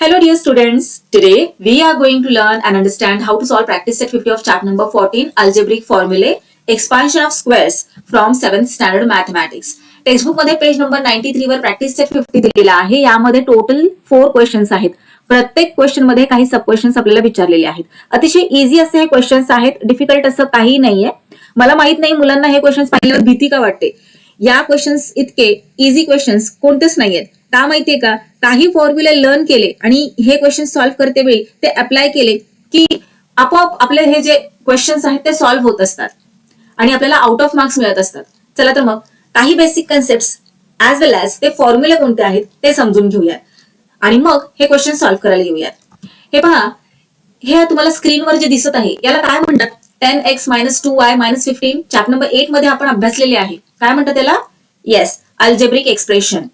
Hello dear students, today we are going to learn and understand how to solve practice set 50 of chapter number 14 algebraic formulae expansion of squares from 7th standard mathematics. Textbook मध्ये page number 93 वर practice set 50 दिलेला आहे. यामध्ये total 4 questions आहेत. प्रत्येक question मध्ये काही sub questions आपल्याला विचारलेले आहेत. अतिशय इझी असे हे क्वेश्चन्स आहेत, डिफिकल्ट असं काही नाहीये. मला माहित नाही मुलांना हे क्वेश्चन्स पाहिल्यावर भीती का वाटते. या क्वेश्चन्स इतके इझी क्वेश्चन्स कोणतेच नाहीयेत. का माहितीये का, काही फॉर्म्युले लर्न केले आणि हे क्वेश्चन सॉल्व्ह करते वेळी ते अप्लाय केले की आपोआप आपले हे जे क्वेश्चन्स आहेत ते सॉल्व्ह होत असतात आणि आपल्याला आउट ऑफ मार्क्स मिळत असतात. चला तर मग काही बेसिक कन्सेप्ट ऍज वेल ऍज ते फॉर्म्युले कोणते आहेत ते समजून घेऊयात आणि मग हे क्वेश्चन सॉल्व्ह करायला येऊयात. हे पहा, हे तुम्हाला स्क्रीनवर जे दिसत आहे याला काय म्हणतात, 10x - 2y - 15 चॅप्टर नंबर 8 मध्ये आपण अभ्यासलेले आहे. काय म्हणतात त्याला? Yes, algebraic expression.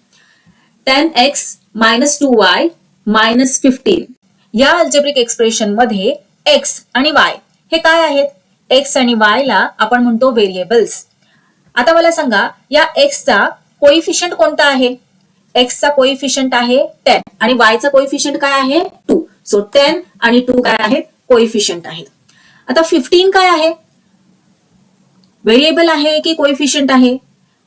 10x - 2y - 15 या अल्जेब्रिक एक्सप्रेशन मध्ये x आणि y हे काय आहेत? x आणि y ला आपण म्हणतो व्हेरिएबल्स. आता मला सांगा, या x चा कोइफिशियंट कोणता आहे? x चा कोइफिशियंट आहे 10 आणि y चा कोइफिशियंट काय आहे? 2. सो 10 आणि 2 काय आहेत? कोइफिशियंट आहेत. आता 15 काय आहे? व्हेरिएबल आहे की कोइफिशियंट आहे?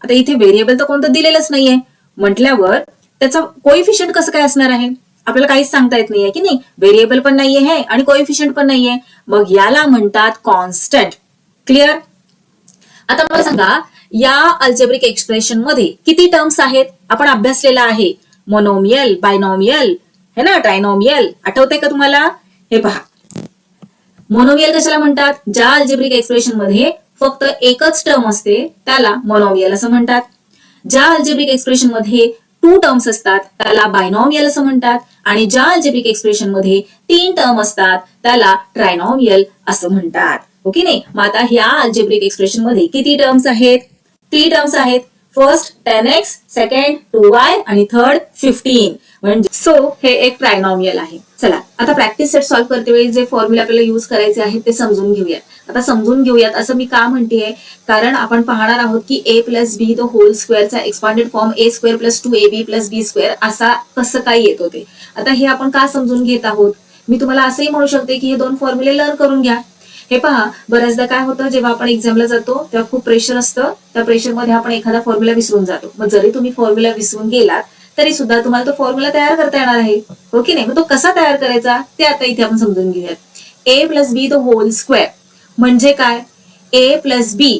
आता इथे व्हेरिएबल तर कोणतं दिलेलंच नाहीये म्हटल्यावर त्याचा कोइफिशियंट कसं काय असणार आहे? आपल्याला काहीच सांगता येत नाहीये की नाही. व्हेरिएबल पण नाहीये हे आणि कोइफिशियंट पण नाहीये, मग याला म्हणतात कॉन्स्टंट. क्लिअर? आता मला सांगा, या अल्जेब्रिक एक्सप्रेशन मध्ये किती टर्म्स आहेत? आपण अभ्यासलेला आहे मोनोमियल, बायनॉमियल, है ना, ट्रायनॉमियल. आठवतंय का तुम्हाला? हे पहा, मोनोमियल कशाला म्हणतात? ज्या अल्जेब्रिक एक्सप्रेशन मध्ये फक्त एकच टर्म असते त्याला मोनोमियल असं म्हणतात. ज्या अल्जेब्रिक एक्सप्रेशन मध्ये 2 टर्म्स असतात त्याला बायनॉमियल असं म्हणतात आणि ज्या अल्जेब्रिक एक्सप्रेशन मध्ये 3 टर्म असतात त्याला ट्रायनॉमियल असं म्हणतात. ओके नाही? मग आता ह्या अल्जेब्रिक एक्सप्रेशन मध्ये किती टर्म्स आहेत? 3 टर्म्स आहेत. फर्स्ट 10x, सेकंड 2y आणि थर्ड 15. म्हणजे सो हे एक ट्रायनॉमियल आहे. चला आता प्रॅक्टिस सेट सॉल्व्ह करते वेळी जे फॉर्म्युला आपल्याला यूज करायचे आहेत ते समजून घेऊयात. आता समजून घेऊयात असं मी का म्हणतेय, कारण आपण पाहणार आहोत की a + b द होल स्क्वेअरचा expanded form a² + 2ab + b² असा कसं काय येत होते. आता हे आपण का समजून घेत आहोत? मी तुम्हाला असंही म्हणू शकते की हे 2 फॉर्म्युले लर्न करून घ्या. हे पहा, बऱ्याचदा काय होतं, जेव्हा आपण एक्झामला जातो तेव्हा खूप प्रेशर असतं. त्या प्रेशरमध्ये आपण एखादा फॉर्म्युला विसरून जातो. मग जरी तुम्ही फॉर्म्युला विसरून गेलात तरी सुद्धा तुम्हाला तो फॉर्म्युला तयार करता येणार आहे. हो की नाही? मग तो कसा तयार करायचा ते आता इथे आपण समजून घेऊयात. a + b the whole square म्हणजे काय? a + b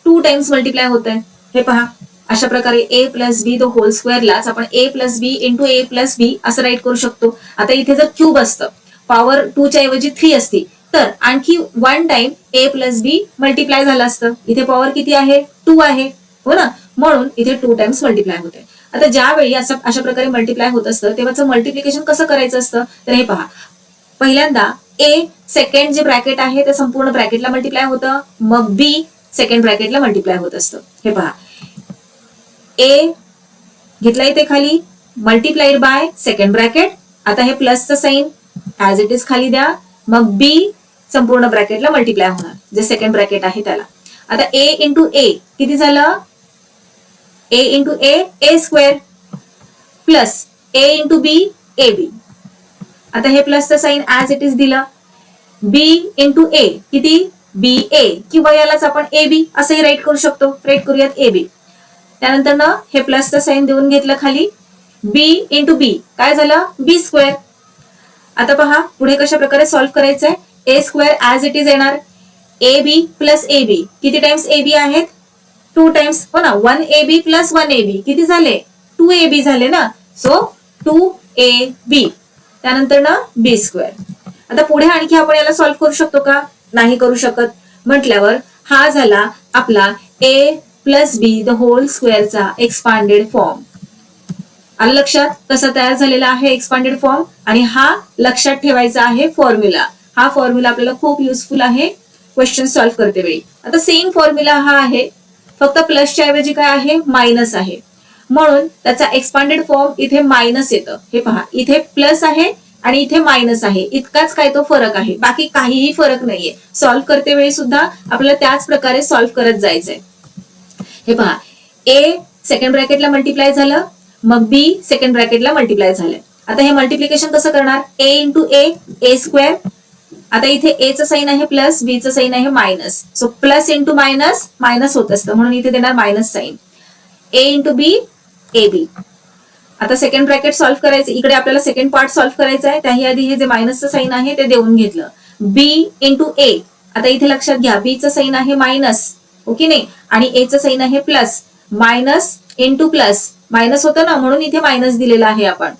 2 टाइम्स मल्टिप्लाय होत आहे. हे पहा, अशा प्रकारे a + b द होल स्क्वेअरलाच आपण a + b × a + b असं राईट करू शकतो. आता इथे जर क्यूब असतं, पॉवर 2 च्या ऐवजी 3 असती, तर आणखी 1 टाइम a + b मल्टिप्लाय झालं असतं. इथे पॉवर किती आहे? 2 आहे, हो ना, म्हणून इथे 2 टाइम्स मल्टिप्लाय होते. आता ज्यावेळी अशा प्रकारे मल्टिप्लाय होत असतं तेव्हाचं मल्टिप्लिकेशन कसं करायचं असतं, तर हे पहा, पहिल्यांदा a सेकंड जे ब्रॅकेट आहे ते संपूर्ण ब्रॅकेटला मल्टिप्लाय होतं, मग b सेकंड ब्रॅकेटला मल्टिप्लाय होत असतं. हे पहा, a घेतला इथे खाली, मल्टिप्लाइड बाय सेकंड ब्रॅकेट. आता हे प्लसचं साइन ऍज इट इज खाली द्या, मग b संपूर्ण ब्रॅकेटला मल्टिप्लाय होणार जे सेकंड ब्रॅकेट आहे त्याला. आता a × a किती झालं? a × a a² plus a × b ab. आता हे प्लसचं साइन ऍज इट इज दिलं. b × a किती? ba किंवा यालाच आपण ab असंही राईट करू शकतो. राईट करूयात ab. त्यानंतर ना हे प्लसचं साइन देऊन घेतलं खाली, b × b काय झालं? b². आता पहा पुढे कशा प्रकारे सॉल्व्ह करायचंय. a² ऍज इट इज येणार, ab + ab किती टाइम्स ab आहेत? 2 टाइम्स, हो ना. 1ab + 1ab किती झाले? 2ab झाले ना. So 2ab. त्यानंतर ना b². आता पुढे आणखी आपण याला सॉल्व्ह करू शकतो का? नाही करू शकत. म्हटल्यावर हा झाला आपला a + b द होल स्क्वेअरचा एक्सपांडेड फॉर्म. आलं लक्षात कसा तयार झालेला आहे एक्सपांडेड फॉर्म? आणि हा लक्षात ठेवायचा आहे फॉर्म्युला. हा फॉर्म्युला आपल्याला खूप युजफुल आहे क्वेश्चन सॉल्व्ह करते वेळी. आता सेम फॉर्म्युला हा आहे, फक्त प्लसच्या ऐवजी काय आहे? मायनस आहे, म्हणून त्याचा एक्सपांडेड फॉर्म इथे मायनस येतं. हे पहा, इथे प्लस आहे आणि इथे मायनस आहे. इतकाच काय तो फरक आहे, बाकी काहीही फरक नाहीये. सॉल्व्ह करते वेळी सुद्धा आपल्याला त्याच प्रकारे सॉल्व्ह करत जायचंय. हे पहा, a सेकंड ब्रॅकेटला मल्टिप्लाय झालं, मग b सेकंड ब्रॅकेटला मल्टिप्लाय झालंय. आता हे मल्टिप्लिकेशन कसं करणार, ए इंटू ए स्क्वेअर. आता इथे ए चं साईन आहे प्लस, बी चं साईन आहे minus. So plus into minus minus होत असतं म्हणून इथे देणार minus sign. A into B A B. आता सेकंड ब्रॅकेट सॉल्व्ह करायचं, इकडे आपल्याला सेकंड पार्ट सॉल्व्ह करायचा आहे. त्याही आधी हे जे मायनसचं साईन आहे ते देऊन घेतलं. बी इंटू ए. आता इथे लक्षात घ्या बी चं साईन आहे मायनस, ओके नाही, आणि ए चं साईन आहे plus. Minus into plus minus होतं ना म्हणून इथे मायनस दिलेला आहे आपण.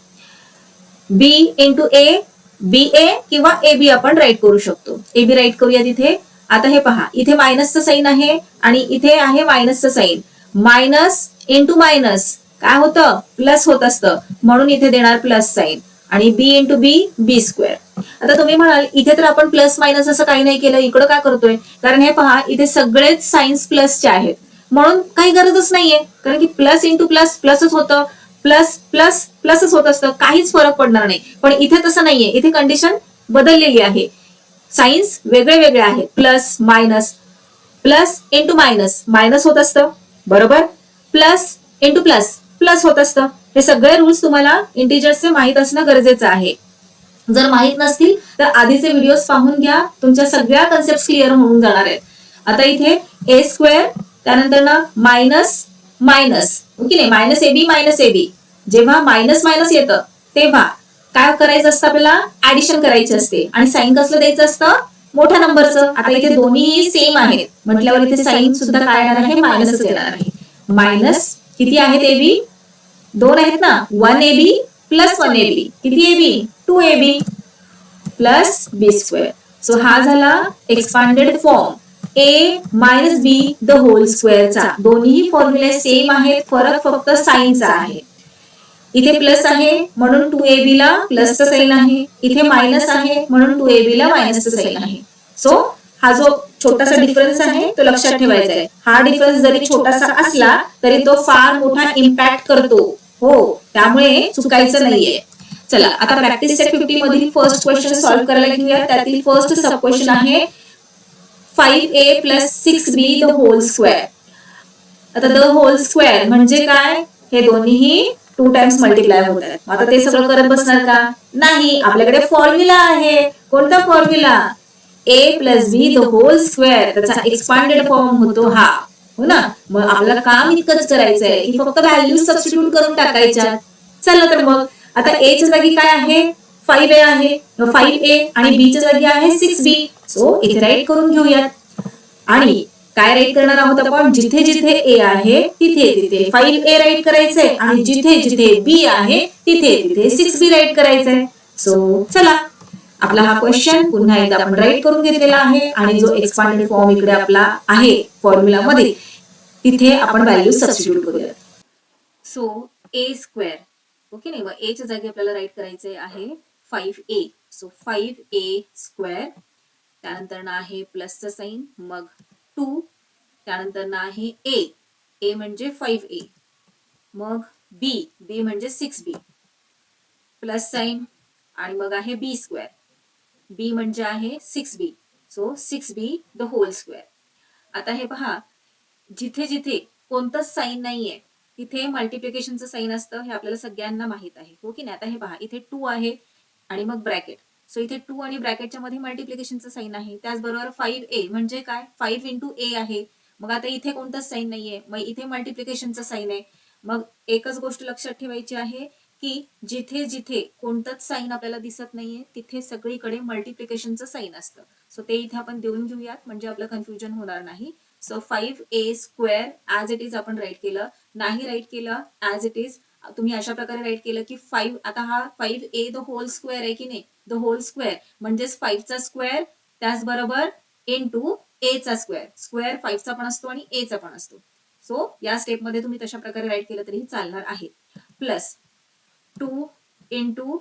बी इंटू ए बी ए किंवा ए बी आपण राईट करू शकतो. ए बी राईट करूया तिथे. आता हे पहा इथे मायनसचं साईन आहे आणि इथे आहे मायनसचं साईन. मायनस इंटू मायनस काय होतं, प्लस होत असतं म्हणून इथे देणार प्लस साईन. आणि बी इंटू बी बी स्क्वेअर. आता तुम्ही म्हणाल इथे तर आपण प्लस मायनस असं काही नाही केलं, इकडं काय करतोय, कारण हे पहा इथे सगळेच साईन्स प्लसचे आहेत म्हणून काही गरजच नाहीये, कारण की प्लस इंटू प्लस प्लसच होतं, प्लस प्लस प्लसच होत असतं, काहीच फरक पडणार नाही. पण इथे तसं नाहीये, इथे कंडिशन बदललेली आहे, साईन्स वेगळे वेगळे आहेत. Plus minus, plus into minus minus होत असतं बरोबर, प्लस इंटू प्लस प्लस होत असतं. हे सगळे रूल्स तुम्हाला इंटिजर्सचे माहित असणं गरजेचं आहे. जर माहित नसतील तर आधीचे व्हिडिओज पाहून घ्या, तुमच्या सगळ्या कन्सेप्ट क्लिअर होऊन जाणार आहेत. आता इथे ए स्क्वेअर, त्यानंतर ना मायनस मायनस, ओके नाही, मायनस ए बी. जेव्हा मायनस मायनस येतं तेव्हा काय करायचं असतं, आपल्याला ऍडिशन करायची असते आणि साईन कसलं द्यायचं असतं, मोठ्या नंबरचं. आता इथे दोन्ही सेम आहेत म्हटल्यावर इथे साईन सुद्धा काय येणार आहे, मायनसच येणार आहे. मायनस किती आहेत ए बी, दोन आहेत ना, 1ab प्लस 1ab. किती ab, 2ab plus B square. So हा झाला expanded form A minus B the whole स्क्वेअरचा. दोन्ही फॉर्म्युले सेम आहेत, फरक फक्त साईनचा आहे. इथे प्लस आहे म्हणून 2ab ला प्लसचं साईन आहे, इथे मायनस आहे म्हणून 2ab ला मायनसचं साईन आहे. सो हा जो छोटासा डिफरन्स आहे तो लक्षात ठेवायचा आहे. हा डिफरन्स जरी छोटासा असला तरी तो फार मोठा इम्पॅक्ट करतो, हो, त्यामुळे चुकायचं नाहीये. चला आता प्रॅक्टिस सेट 50 मधील फर्स्ट क्वेश्चन सॉल्व्ह करायला घेऊया. त्यातील फर्स्ट सब क्वेश्चन आहे 5a plus 6b the whole square. आता द होल स्क्वेअर म्हणजे काय, हे दोन्हीही 2 टाइम्स मल्टिप्लाय होत आहेत. आता ते सगळं करत बसणार का, नाही, आपल्याकडे फॉर्म्युला आहे. कोणता formula, A plus B the whole square, त्याचा एक्सपांडेड फॉर्म होतो हा, हो ना. मग आपल्याला काम इतकंच करायचंय की फक्त व्हॅल्यू सबस्टिट्यूट करून टाकायच्या. चला तर मग आता ए च्या जागी काय आहे, 5a आहे, 5a आणि बी च्या जागी आहे 6b. सो इथे राईट करून घेऊयात. आणि काय राईट करणार आहोत आपण, जिथे जिथे ए आहे तिथे तिथे 5a राईट करायचंय आणि जिथे जिथे बी आहे तिथे तिथे 6b राईट करायचंय. सो चला आपला हा क्वेश्चन पुन्हा एकदा आपण राईट करून घेतलेला आहे आणि जो एक्सपांडेड फॉर्म इकडे आपला आहे फॉर्म्युला मध्ये तिथे आपण व्हॅल्यू सबस्टिट्यूट करूया. सो ए स्क्वेअर, ओके नाही, मग ए च्या जागी आपल्याला राईट करायचे आहे 5a. सो 5a स्क्वेअर, त्यानंतर ना आहे प्लसचं साईन, मग 2, त्यानंतर ना आहे ए म्हणजे 5a, मग बी म्हणजे 6b प्लस साईन, आणि मग आहे बी स्क्वेअर. बी म्हणजे आहे 6b, so 6b the whole square. आता हे पहा जिथे जिथे कोणतंच साईन नाहीये तिथे मल्टिप्लिकेशनचं साईन असतं, हे आपल्याला सगळ्यांना माहित आहे, हो की नाही. आता हे पहा इथे 2 आहे आणि मग ब्रॅकेट, सो इथे 2 आणि ब्रॅकेटच्या मध्ये मल्टिप्लिकेशनचं साईन आहे. त्याचबरोबर 5a म्हणजे काय, 5 इंटू ए आहे. मग आता इथे कोणतंच साईन नाहीये, मग इथे मल्टिप्लिकेशनचं साईन आहे. मग एकच गोष्ट लक्षात ठेवायची आहे की जिथे जिथे कोणतंच साईन आपल्याला दिसत नाहीये तिथे सगळीकडे मल्टिप्लिकेशनचं साईन असतं. सो ते इथे आपण देऊन घेऊयात म्हणजे आपलं कन्फ्युजन होणार नाही. So 5a square as it is आपण राईट केलं, नाही राईट केलं ऍज इट इज तुम्ही अशा प्रकारे राईट केलं की 5, आता हा 5a द होल स्क्वेअर आहे की नाही, द होल स्क्वेअर म्हणजेच 5 चा स्क्वेअर त्याचबरोबर इंटू ए चा स्क्वेअर. स्क्वेअर 5 चा पण असतो आणि ए चा पण असतो. सो या स्टेपमध्ये तुम्ही तशा प्रकारे राईट केलं तरी चालणार आहे. Plus 2 into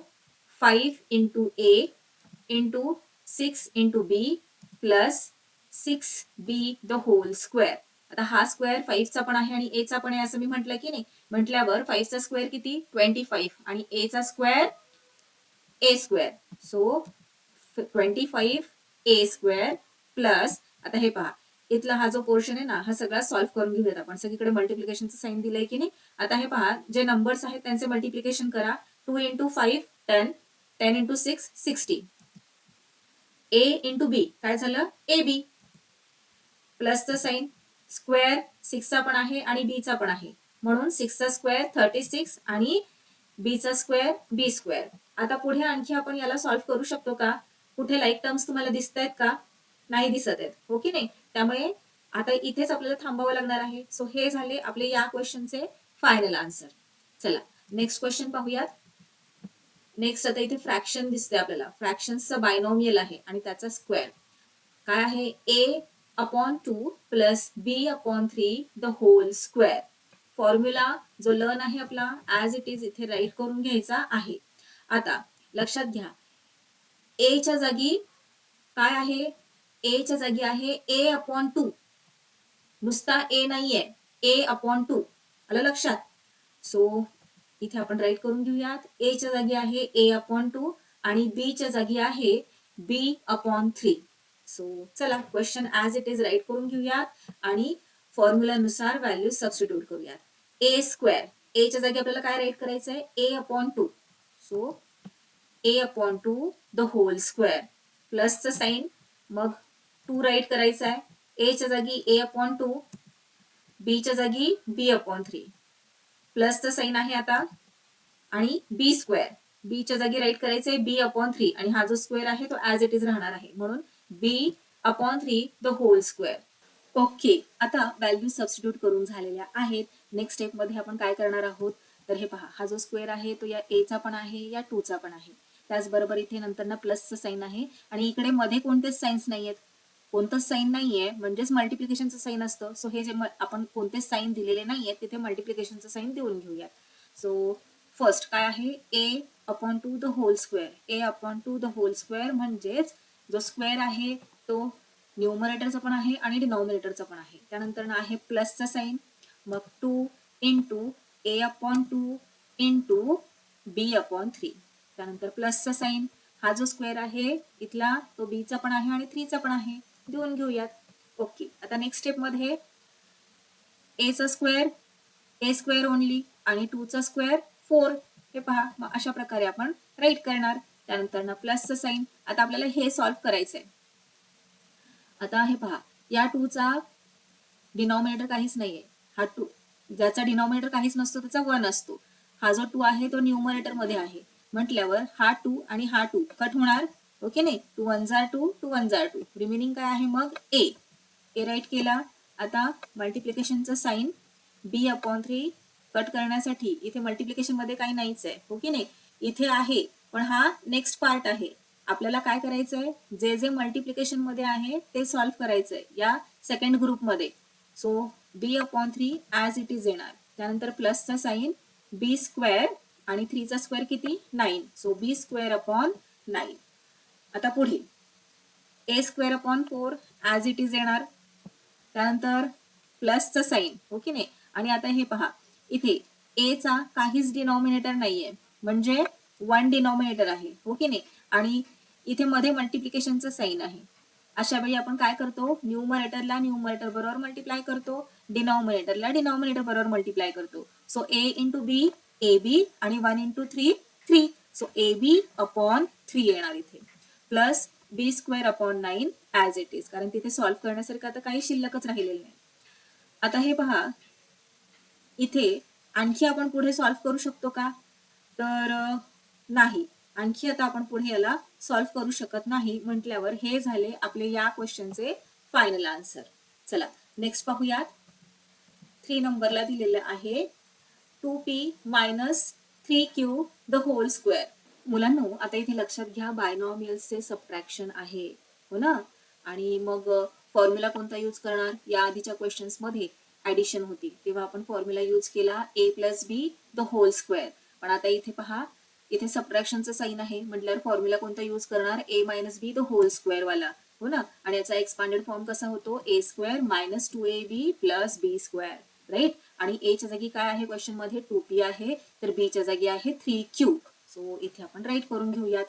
5 into A into 6 into B plus 6b the whole square. आता हा स्क्वेअर 5 चा पण आहे आणि ए चा पण आहे असं मी म्हटलं की नाही, म्हटल्यावर 5 चा स्क्वेअर किती 25 आणि ए चा square A square. So 25a square plus, आता हे पहा इथला हा जो पोर्शन आहे ना हा सगळा सॉल्व्ह करून घेऊयात आपण. सगळीकडे मल्टिप्लिकेशनचं साईन दिलंय की नाही. आता हे पहा जे नंबर्स आहेत त्यांचे मल्टिप्लिकेशन करा. 2 into 5 10, 10 into 6, 60. A into B काय झालं? AB. प्लसचं साईन, स्क्वेअर 6 चा पण आहे आणि B चा पण आहे, म्हणून 6 चा स्क्वेअर 36 आणि B चा स्क्वेअर B स्क्वेअर. आता पुढे आणखी आपण याला सॉल्व्ह करू शकतो का? कुठे लाईक टर्म्स तुम्हाला दिसत आहेत का? नाही दिसत आहेत, हो की नाही? त्यामुळे आता इथेच आपल्याला थांबावं लागणार आहे. सो हे झाले आपले या क्वेश्चनचे फायनल आन्सर. चला नेक्स्ट क्वेश्चन पाहूयात. नेक्स्ट आता इथे फ्रॅक्शन दिसते आपल्याला. फ्रॅक्शन्सचा बायनॉमियल आहे आणि त्याचा स्क्वेअर काय आहे? a/2 plus b/3 the whole square. Formula जो लर्न आहे आपला ऍज इट इज इथे राईट करून घ्यायचा आहे. आता लक्षात घ्या, a च्या जागी काय आहे? a च्या जागी आहे a/2. नुसता a नाहीये, a/2. आलं लक्षात? सो इथे आपण राईट करून घेऊयात. a च्या जागी आहे a/2 आणि b च्या जागी आहे b/3. सो चला question as it is right करून घेऊयात आणि फॉर्म्युलानुसार व्हॅल्यू सबस्टिट्यूट करूयात. a स्क्वेअर, a च्या जागी आपल्याला काय राईट करायचं आहे? a/2. So a/2 the whole square. प्लसचं साईन, मग 2 राईट करायचं आहे. a च्या जागी a/2, b च्या जागी b/3. प्लसचं साईन आहे आता आणि b स्क्वेअर, b च्या जागी राईट करायचंय b/3 आणि हा जो स्क्वेअर आहे तो ऍज इट इज राहणार आहे, म्हणून b/3 the whole square. Okay, आता व्हॅल्यू सबस्टिट्यूट करून झालेल्या आहेत. नेक्स्ट स्टेप मध्ये आपण काय करणार आहोत? तर हे पहा, हा जो स्क्वेअर आहे तो या a चा पण आहे, या 2 चा पण आहे. त्याचबरोबर इथे नंतर ना प्लसचं साईन आहे आणि इकडे मध्ये कोणतेच साईन्स नाहीयेत. कोणतंच साईन नाहीये म्हणजेच मल्टिप्लिकेशनचं साईन असतं. सो हे जे आपण कोणतेच साईन दिलेले नाहीयेत तिथे मल्टिप्लिकेशनचं साईन देऊन घेऊयात. सो फर्स्ट काय आहे? a/2 the whole square. a/2 the whole square म्हणजेच जो स्क्वेअर आहे तो न्यूमरेटरचा पण आहे आणि डिनॉमिनेटरचा पण आहे. त्यानंतर आहे प्लसचा साईन, मग 2 इंटू a/2 इंटू b/3. त्यानंतर प्लसचा साईन, हा जो स्क्वेअर आहे इथला तो b चा पण आहे आणि 3 चा पण आहे, देऊन घेऊयात. ओके, आता नेक्स्ट स्टेप मध्ये a चा स्क्वेअर a स्क्वेअर ओनली आणि 2 चा स्क्वेअर 4. हे पहा, मग अशा प्रकारे आपण राईट करणार. त्यानंतर ना प्लसचं साईन. आता आपल्याला हे सॉल्व्ह करायचंय. आता हे पहा, या 2 चा डिनॉमिनेटर काहीच नाहीये. हा 2 ज्याचा डिनॉमिनेटर काहीच नसतो त्याचा 1 असतो. हा जो 2 आहे तो न्यूमरेटर मध्ये आहे म्हटल्यावर हा 2 आणि हा 2 कट होणार. ओके नाही? 2 1 जार 2, 2 1 जार 2. रिमेनिंग काय आहे मग? a. राईट केला. आता मल्टिप्लिकेशनचं साईन b/3 कट करण्यासाठी इथे मल्टिप्लिकेशन मध्ये काही नाहीच आहे, हो की नाही? इथे आहे पण हा नेक्स्ट पार्ट आहे. आपल्याला काय करायचंय? जे जे मल्टिप्लिकेशन मध्ये आहे ते सॉल्व्ह करायचंय या सेकंड ग्रुप मध्ये. So b/3 as it is येणार. त्यानंतर प्लसचा साईन, b स्क्वेअर आणि 3 चा स्क्वेअर किती? 9. So b square upon 9. आता पुढे a square upon 4 as it is येणार. त्यानंतर प्लसचं साईन, ओके नाही? आणि आता हे पहा, इथे a चा काहीच डिनॉमिनेटर नाहीये म्हणजे 1 डिनॉमिनेटर आहे, ओके नाही? आणि इथे मध्ये मल्टिप्लिकेशनचं साईन आहे. अशा वेळी आपण काय करतो? न्यूमरेटरला न्यूमरेटर बरोबर मल्टिप्लाय करतो, डिनॉमिनेटरला डिनॉमिनेटर बरोबर मल्टिप्लाय करतो. So a into b ab आणि 1 इंटू 3 3. सो ab/3 येणार इथे. Plus b square upon 9 as it is, कारण तिथे सॉल्व्ह करण्यासारखं आता काही शिल्लकच राहिलेलं नाही. आता हे पहा, इथे आणखी आपण पुढे सॉल्व्ह करू शकतो का? तर नाही, आणखी आता आपण पुढे याला सॉल्व्ह करू शकत नाही. म्हटल्यावर हे झाले आपले या क्वेश्चनचे फायनल आन्सर. चला नेक्स्ट पाहूयात. 3 नंबरला दिलेलं आहे 2p minus 3q the whole square. मुलांनो, आता इथे लक्षात घ्या, बायनॉमियल्सचे सबट्रॅक्शन आहे, हो ना? आणि मग फॉर्म्युला कोणता यूज करणार? या आधीच्या क्वेश्चन्स मध्ये ऍडिशन होती तेव्हा आपण फॉर्म्युला यूज केला a plus B the whole square. पण आता इथे पहा, इथे सबट्रॅक्शनचं साईन आहे म्हटल्यावर फॉर्म्युला कोणता यूज करणार? a minus B the whole square वाला, हो ना? आणि याचा एक्सपांडेड फॉर्म कसा होतो? a square minus 2ab plus b square, right? आणि a च्या जागी काय आहे क्वेश्चन मध्ये? 2p आहे, तर b च्या जागी आहे 3q. सो इथे आपण राईट करून घेऊयात.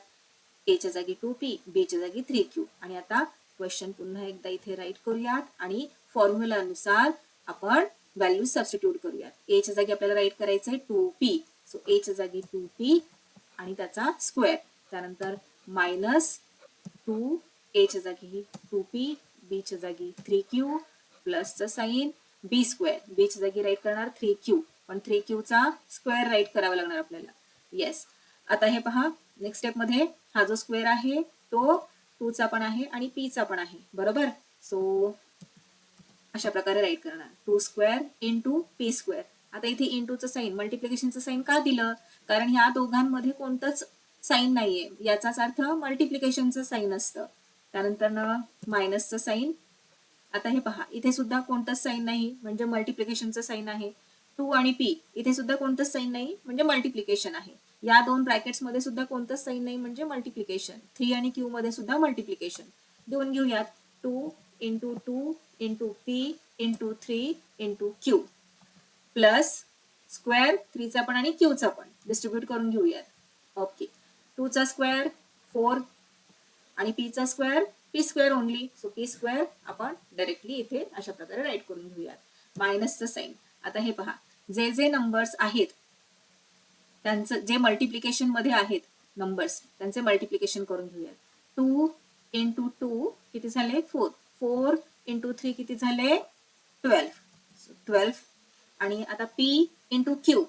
a च्या जागी 2p, b च्या जागी 3q. आणि आता क्वेश्चन पुन्हा एकदा इथे राईट करूयात आणि फॉर्म्युलानुसार आपण व्हॅल्यू सबस्टिट्यूट करूयात. a च्या जागी आपल्याला राईट करायचंय 2p. सो a च्या जागी 2p आणि त्याचा स्क्वेअर. त्यानंतर मायनस 2a जागी 2p, बीच्या जागी 3q प्लसचं साईन बी स्क्वेअर. बीच्या जागी राईट करणार 3q, पण 3q चा स्क्वेअर राईट करावा लागणार आपल्याला. येस. आता हे पहा, नेक्स्ट स्टेप मध्ये हा जो स्क्वेअर आहे तो 2 चा पण आहे आणि p चा पण आहे, बरोबर. सो अशा प्रकारे राईट करणार 2 स्क्वेअर इंटू पी स्क्वेअर. आता इथे इंटूचं साईन, मल्टिप्लिकेशनचं साईन का दिलं? कारण ह्या दोघांमध्ये कोणतंच साईन नाहीये, याचाच अर्थ मल्टिप्लिकेशनचं साईन असतं. त्यानंतर मायनसचं साईन. आता हे पहा, इथे सुद्धा कोणतंच साईन नाही म्हणजे मल्टिप्लिकेशनचं साईन आहे. 2 आणि p इथे सुद्धा कोणतंच साईन नाही म्हणजे मल्टिप्लिकेशन आहे. या दोन ब्रॅकेट्स मध्ये सुद्धा कोणतंच साईन नाही म्हणजे मल्टिप्लिकेशन. 3 आणि q मध्ये सुद्धा मल्टिप्लिकेशन. देऊन घेऊयात 2 into 2 into p into 3 into q plus square 3 चा पण आणि q चा पण डिस्ट्रीब्यूट करून घेऊयात. ओके. 2 चा स्क्वेअर 4 आणि p चा square p square only. So p square आपण डायरेक्टली इथे अशा प्रकारे राईट करून घेऊयात. मायनसचं साईन. आता हे पहा, जे जे नंबर्स आहेत त्यांचं जे मल्टिप्लिकेशन मध्ये आहेत नंबर्स त्यांचे मल्टिप्लिकेशन करून घेऊयात. 2 इंटू 2 किती झाले 4. 4 इंटू 3 किती झाले 12. 12 आणि आता p इंटू q.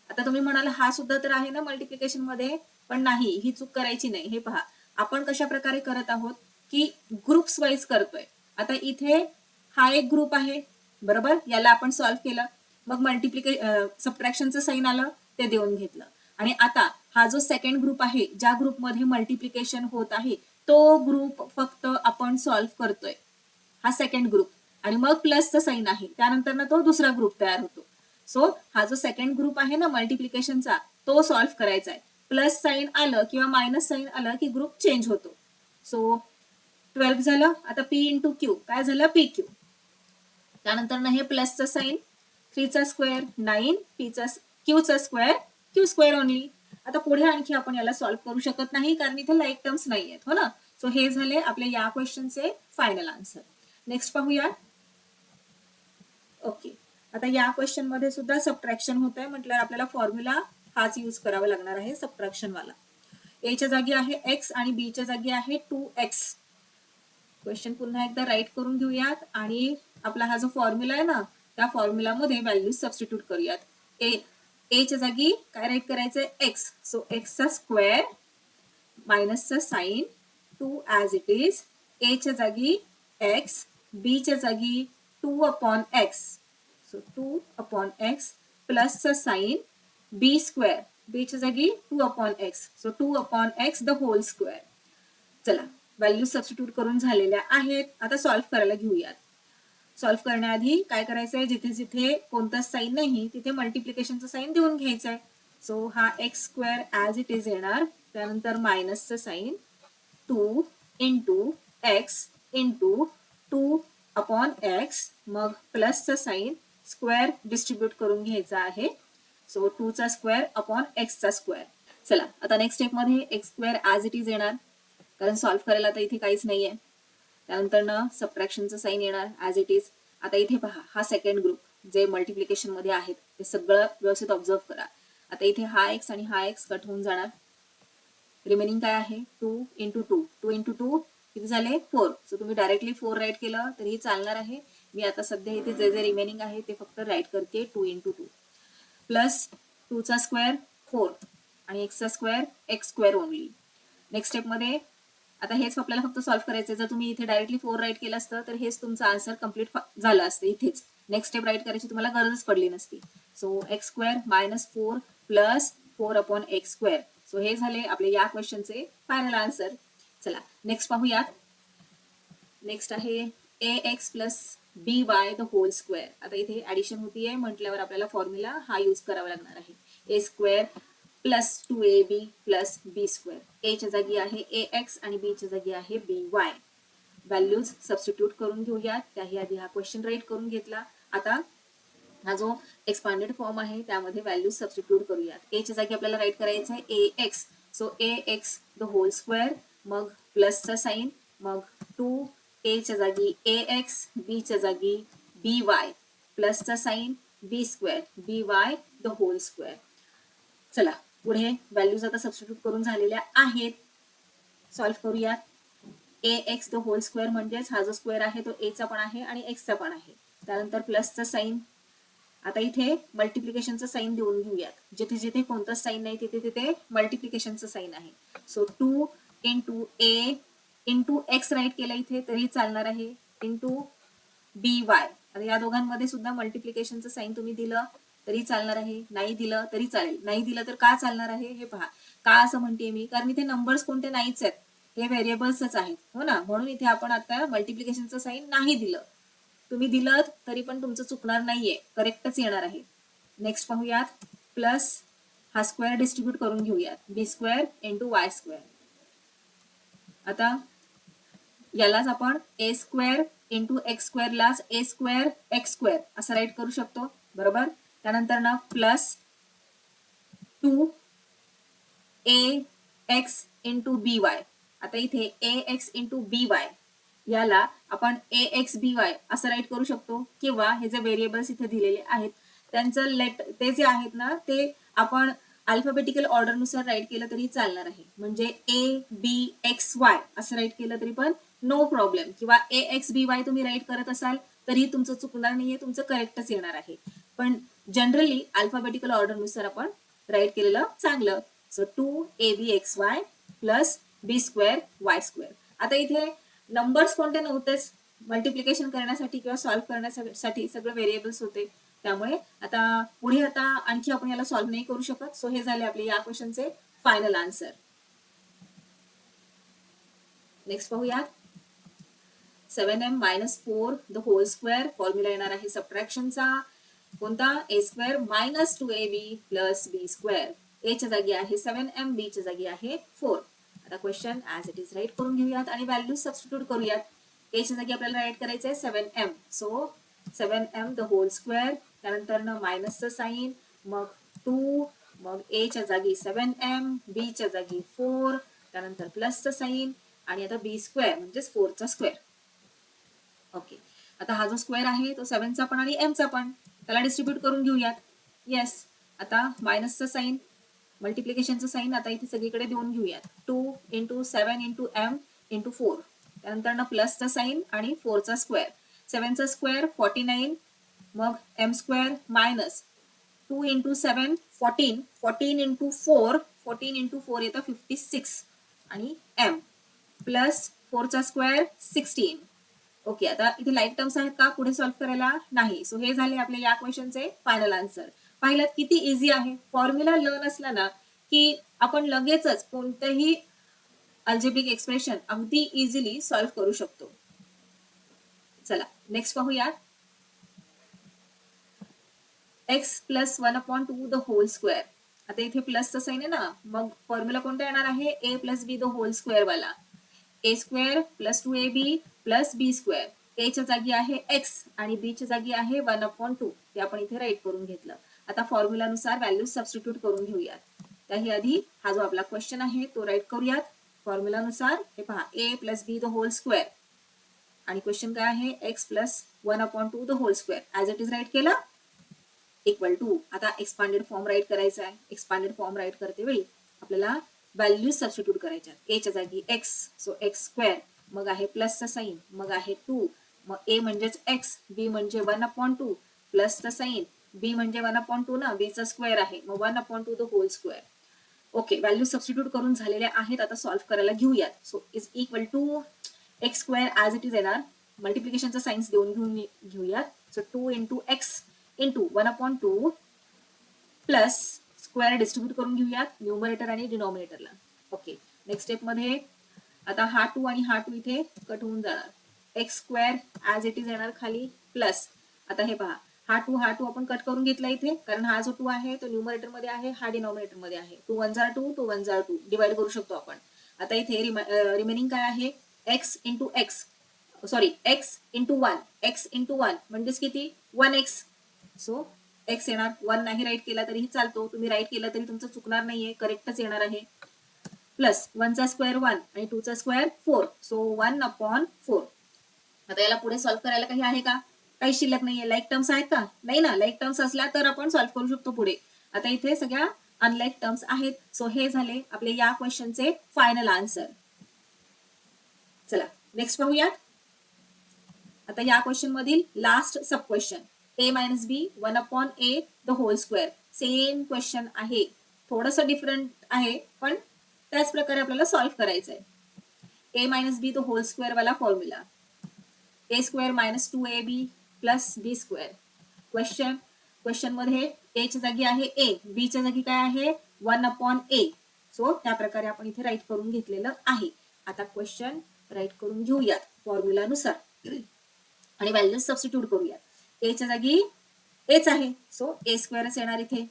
आता तुम्ही म्हणाल हा सुद्धा तर आहे ना मल्टिप्लिकेशन मध्ये, पण नाही, ही चूक करायची नाही. हे पहा, आपण कशा प्रकारे करत आहोत की ग्रुप्स वाईज करतोय. आता इथे हा एक ग्रुप आहे, बरोबर, याला आपण सॉल्व्ह केलं, मग सबट्रॅक्शनचं साईन आलं ते देऊन घेतलं. आणि आता हा जो सेकंड ग्रुप आहे, ज्या ग्रुपमध्ये मल्टिप्लिकेशन होत आहे तो ग्रुप फक्त आपण सॉल्व्ह करतोय, हा सेकंड ग्रुप. आणि मग प्लसचं साईन आहे, त्यानंतर ना तो दुसरा ग्रुप तयार होतो. सो हा जो सेकंड ग्रुप आहे ना मल्टिप्लिकेशनचा तो सॉल्व्ह करायचा आहे. प्लस साईन आलं किंवा मायनस साईन आलं की ग्रुप चेंज होतो. सो 12 झालं. आता p इंटू क्यू काय झालं pq. त्यानंतर ना हे प्लसचं साईन 3 चा स्क्वेअर 9 q चा स्क्वेअर q स्क्वेअर ओनली. आता पुढे आणखी आपण याला सॉल्व्ह करू शकत नाही कारण इथे लाईक टर्म्स नाही आहेत, हो ना. सो हे झाले आपले या क्वेश्चनचे फायनल आन्सर. नेक्स्ट पाहूया. ओके. आता या क्वेश्चन मध्ये सुद्धा सबट्रॅक्शन होत आहे, म्हटलं आपल्याला फॉर्म्युला हाच यूज करावा लागणार आहे सबट्रॅक्शन वाला. a च्या जागी आहे x आणि b च्या जागी आहे 2x. क्वेश्चन पुन्हा एकदा राईट करून घेऊयात आणि आपला हा जो फॉर्म्युला आहे ना त्या फॉर्म्युला मध्ये व्हॅल्यूज सबस्टिट्यूट करूयात. a च्या जागी काय राईट करायचंय x. सो x चा स्क्वेअर मायनसचा sign 2 as it is. a च्या जागी x, b च्या जागी 2 upon x. So 2 upon x प्लसचा साईन b स्क्वेअर. b च्या जागी 2 upon x. So 2 upon x the whole square. चला, व्हॅल्यू सबस्टिट्यूट करून झालेल्या आहेत. आता सॉल्व्ह करायला घेऊयात. सॉल्व्ह करण्याआधी काय करायचंय, जिथे जिथे कोणताच साईन नाही तिथे मल्टिप्लिकेशनचं साईन देऊन घ्यायचंय. सो हा X square as it is येणार. त्यानंतर मायनसचं sign 2 into X into 2 upon X, मग प्लसचं साईन स्क्वेअर डिस्ट्रीब्यूट करून घ्यायचा आहे. सो 2 चा स्क्वेअर अपॉन एक्सचा स्क्वेअर. चला, आता नेक्स्ट स्टेप मध्ये x square as it is येणार कारण सॉल्व्ह करायला तर इथे काहीच नाहीये. त्यानंतर ना सबट्रॅक्शनचं साईन येणार ॲज इट इज. आता इथे पहा, हा सेकंड ग्रुप जे मल्टिप्लिकेशन मध्ये आहेत ते सगळं व्यवस्थित ऑब्झर्व करा. आता इथे हा एक्स आणि हा एक्स कट होऊन जाणार. रिमेनिंग काय आहे 2 इंटू 2. 2 इंटू 2 किती झाले 4. सो तुम्ही डायरेक्टली 4 राईट केलं तरीही चालणार आहे. मी आता सध्या इथे जे जे रिमेनिंग आहे ते फक्त राईट करते 2 इंटू 2 प्लस 2 चा स्क्वेअर 4 आणि एक्सचा square x square only. Next step मध्ये आता हेच आपल्याला फक्त सॉल्व्ह करायचं. जर तुम्ही इथे डायरेक्टली 4 राईट केलं असतं तर हेच तुमचं आन्सर कम्प्लीट झालं असतं इथेच. नेक्स्ट स्टेप राईट करायची तुम्हाला गरजच पडली नसती. So X square minus 4 plus 4 upon X square. So हे झाले आपले या क्वेश्चनचे फायनल आन्सर. चला, नेक्स्ट पाहूयात. नेक्स्ट आहे A X plus B Y the whole square. आता इथे ऍडिशन होतीये म्हटल्यावर आपल्याला फॉर्म्युला हा यूज करावा लागणार आहे. ए square plus 2ab plus B square. A च्या जागी आहे ax आणि बी च्या जागी आहे by. व्हॅल्यूज सबस्टिट्यूट करून घेऊयात. त्याही आधी हा क्वेश्चन राईट करून घेतला. आता हा जो एक्सपांडेड फॉर्म आहे त्यामध्ये व्हॅल्यूज सबस्टिट्यूट करूयात. ए च्या जागी आपल्याला राईट करायचं आहे ax. So ax the whole square, मग प्लसचा साईन, मग 2a च्या जागी ax, b च्या जागी by प्लसचा sign b square by the whole square. चला, पुढे व्हॅल्यूज आता सबस्टिट्यूट करून झालेल्या आहेत. सॉल्व्ह करूयात. ए एक्स द होल स्क्वेअर म्हणजेच हा जो स्क्वेअर आहे तो एचा पण आहे आणि एक्सचा पण आहे. त्यानंतर प्लसचं साईन. आता इथे मल्टिप्लिकेशनचं साईन देऊन घेऊयात. जिथे जिथे कोणतंच साईन नाही तिथे तिथे मल्टिप्लिकेशनचं साईन आहे. So 2 into A into x right केलं इथे तरी चालणार आहे, इंटू बी वाय. आता या दोघांमध्ये सुद्धा मल्टिप्लिकेशनचं साईन तुम्ही दिलं तरी चालणार आहे, नाही दिलं तरी चालेल. नाही दिलं तर का चालणार आहे हे पहा. का असं म्हणते मी, कारण इथे नंबर्स कोणते नाहीच आहेत, हे व्हेरिएबल्सच आहेत, हो ना. म्हणून इथे आपण आता मल्टिप्लिकेशनचं साईन नाही दिलं. तुम्ही दिलं तरी पण तुमचं चुकणार नाहीये, करेक्टच येणार आहे. नेक्स्ट पाहूयात. प्लस हा स्क्वेअर डिस्ट्रीब्यूट करून घेऊयात. बी स्क्वेअर इंटू वाय स्क्वेअर. आता यालाच आपण ए स्क्वेअर इंटू एक्स स्क्वेअरलाच ए स्क्वेअर एक्स स्क्वेअर असं राईट करू शकतो, बरोबर. त्यानंतर ना प्लस 2 ए एक्स इंटू बी वाय. आता इथे ए एक्स इंटू बी वाय याला आपण ए एक्स बी वाय असं राईट करू शकतो, किंवा हे जे व्हेरिएबल्स इथे दिलेले आहेत त्यांचं ते जे आहेत ना ते आपण अल्फाबेटिकल ऑर्डरनुसार राईट केलं तरी चालणार आहे. म्हणजे ए बी एक्स वाय असं राईट केलं तरी पण नो प्रॉब्लेम, किंवा ए एक्स बी वाय तुम्ही राईट करत असाल तरी तुमचं चुकणार नाहीये, तुमचं करेक्टच येणार आहे. पण जनरली अल्फाबेटिकल ऑर्डरनुसार आपण राईट केलेलं चांगलं. So 2 A B X Y plus B square Y square. आता इथे नंबर्स कोणते नव्हतेच, मल्टिप्लिकेशन करण्यासाठी किंवा सॉल्व्ह करण्यासाठी सगळे व्हेरिएबल्स होते. त्यामुळे आता पुढे आता आणखी आपण याला सॉल्व्ह नाही करू शकत. सो हे झाले आपले या क्वेश्चनचे फायनल आन्सर. नेक्स्ट पाहूयात. 7m minus 4 the whole square. Formula येणार आहे सबट्रॅक्शनचा. कोणता? A square minus 2ab plus B square. A च्या जागी आहे 7m, बी च्या जागी आहे 4. आता question as it is right करून घेऊयात आणि व्हॅल्यू सबस्टिट्यूट करूयात. ए च्या जागी आपल्याला राईट करायचं आहे 7m. So 7m the whole square. त्यानंतर ना मायनसचं साईन, मग 2, मग ए च्या जागी 7m, बी च्या जागी 4, त्यानंतर प्लसचं साईन, आणि आता बी स्क्वेअर म्हणजेच 4चा स्क्वेअर. ओके. आता हा जो स्क्वेअर आहे तो 7चा पण आणि एमचा पण, त्याला डिस्ट्रीब्यूट करून घेऊयात. येस. आता मायनसचं साईन, मल्टिप्लिकेशनचं साईन आता इथे सगळीकडे देऊन घेऊयात. 2 इंटू 7 इंटू एम इंटू 4. त्यानंतर ना प्लसचा साईन आणि 4चा स्क्वेअर. 7चा स्क्वेअर 49, मग M square minus 2 into 7 14, 14 into 4, 14 into 4 येतं 56, आणि एम प्लस 4चा स्क्वेअर 16. ओके. आता इथे लाईक टर्म्स आहेत का पुढे सॉल्व्ह करायला? नाही. सो हे झाले आपले या क्वेश्चनचे फायनल आन्सर. पाहिलं किती इझी आहे. फॉर्म्युला लर्न असला ना की आपण लगेचच कोणतेही अल्जेब्रिक एक्सप्रेशन अगदी इझिली सॉल्व्ह करू शकतो. चला नेक्स्ट पाहूयात. X plus 1/2 the whole square. आता इथे प्लसचं साईन आहे ना, मग फॉर्म्युला कोणता येणार आहे? A plus B the whole square वाला. A square plus 2ab plus B square. A च्या जागी आहे एक्स आणि बी च्या जागी आहे 1/2. ते आपण इथे राईट करून घेतलं. आता फॉर्म्युलानुसार व्हॅल्यू सबस्टिट्यूट करून घेऊयात. त्याही आधी हा जो आपला क्वेश्चन आहे तो राईट करूयात. फॉर्म्युलानुसार हे पहा, A plus B the whole square, आणि क्वेश्चन काय आहे? X plus 1/2 the whole square. As it is write केलं, इक्वल टू. आता एक्सपांडेड फॉर्म राईट करायचा आहे. एक्सपांडेड फॉर्म राईट करते वेळी आपल्याला व्हॅल्यूज सबस्टिट्यूट करायच्या. ए च्या जागी एक्स, सो एक्स स्क्वेअर, मग आहे प्लसचा साईन, मग आहे 2, मग ए म्हणजेच एक्स, बी म्हणजे 1/2 प्लसचा साईन, बी म्हणजे 1/2 ना, बीचा स्क्वेअर आहे, मग 1/2 the whole square. Okay. Value substitute करून झालेल्या आहेत. आता सॉल्व्ह करायला घेऊयात. So is equal to X square as it is येणार. मल्टिप्लिकेशनचा साईन्स देऊन घेऊयात. सो 2 into X into 1/2 plus square distribute करून घेऊयात न्यूमरेटर आणि डिनॉमिनेटरला. ओके. नेक्स्ट स्टेप मध्ये आता हा 2 आणि हा 2 इथे कट होऊन जाणार. X square as it is येणार खाली प्लस. आता हे पहा, हा 2 आपण कट करून घेतला इथे, कारण हा जो 2 आहे तो न्यूमरेटर मध्ये आहे, हा डिनॉमिनेटर मध्ये आहे. 2 1 जा 2, 2 1 जा 2 डिवाइड करू शकतो आपण. आता इथे रिमेनिंग काय आहे? X into x, sorry x into 1, x into 1 म्हणजेच किती? 1x. सो एक्स येणार. 1 नाही राईट केला तरीही चालतो, तुम्ही राईट केला तरी तुमचं चुकणार नाहीये, करेक्टच येणार आहे. प्लस 1चा स्क्वेअर 1 आणि 2चा स्क्वेअर 4, सो 1/4. आता याला पुढे सॉल्व्ह करायला काही आहे का? काही शिल्लक नाहीये. लाईक टर्म्स आहेत का? नाही ना. लाईक टर्म्स असल्या तर आपण सॉल्व्ह करू शकतो पुढे. आता इथे सगळ्या अनलाईक टर्म्स आहेत. सो हे झाले आपले या क्वेश्चनचे फायनल आन्सर. चला नेक्स्ट पाहूयात. आता या क्वेश्चन मधील last sub question a minus B 1/a the whole square. Same question आहे, थोडंसं डिफरंट आहे पण त्याच प्रकारे आपल्याला सॉल्व्ह करायचं आहे. a minus B the whole square वाला formula a square minus 2ab plus B square. Question मध्ये a च्या जागी आहे a, b च्या जागी काय आहे 1/a. सो त्या प्रकारे आपण इथे राईट करून घेतलेलं आहे. आता क्वेश्चन राईट करून घेऊयात फॉर्म्युलानुसार आणि व्हॅल्यूज सबस्टिट्यूट करूयात. a च्या जागी aच आहे, सो a स्क्वेअरच येणार इथे,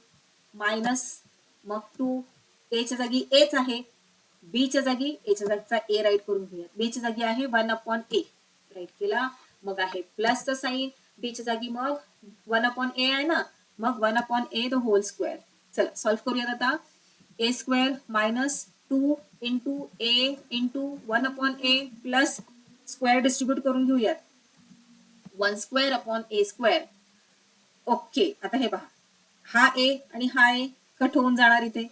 मायनस मग 2, a च्या जागी aच आहे, b च्या जागी a च्या जागचा a राईट करून घेऊयात. b च्या जागी आहे 1/a राईट केला, मग आहे प्लसचं साईन, b च्या जागी मग 1/a आहे ना, मग 1/a द होल स्क्वेअर. चला सॉल्व्ह करूयात आता. a square minus 2 into a into 1/a plus square distribute करून घेऊयात 1 square upon a square. Okay, आता हे पहा, हा a आणि हा a कट होऊन जाणार इथे,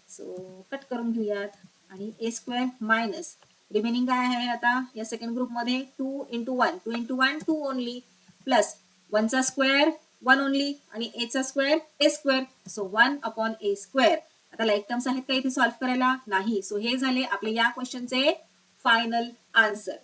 सो कट करून घेऊयात आणि a स्क्वेअर मायनस रिमेनिंग काय आहे आता या सेकंड ग्रुप मध्ये 2 इंटू 1 2 ओनली प्लस 1चा स्क्वेअर 1 ओनली आणि a चा square a square. So 1/a square. आता लाईक टर्म्स आहेत का इथे सॉल्व्ह करायला? नाही. सो हे झाले आपले या क्वेश्चनचे फायनल आन्सर.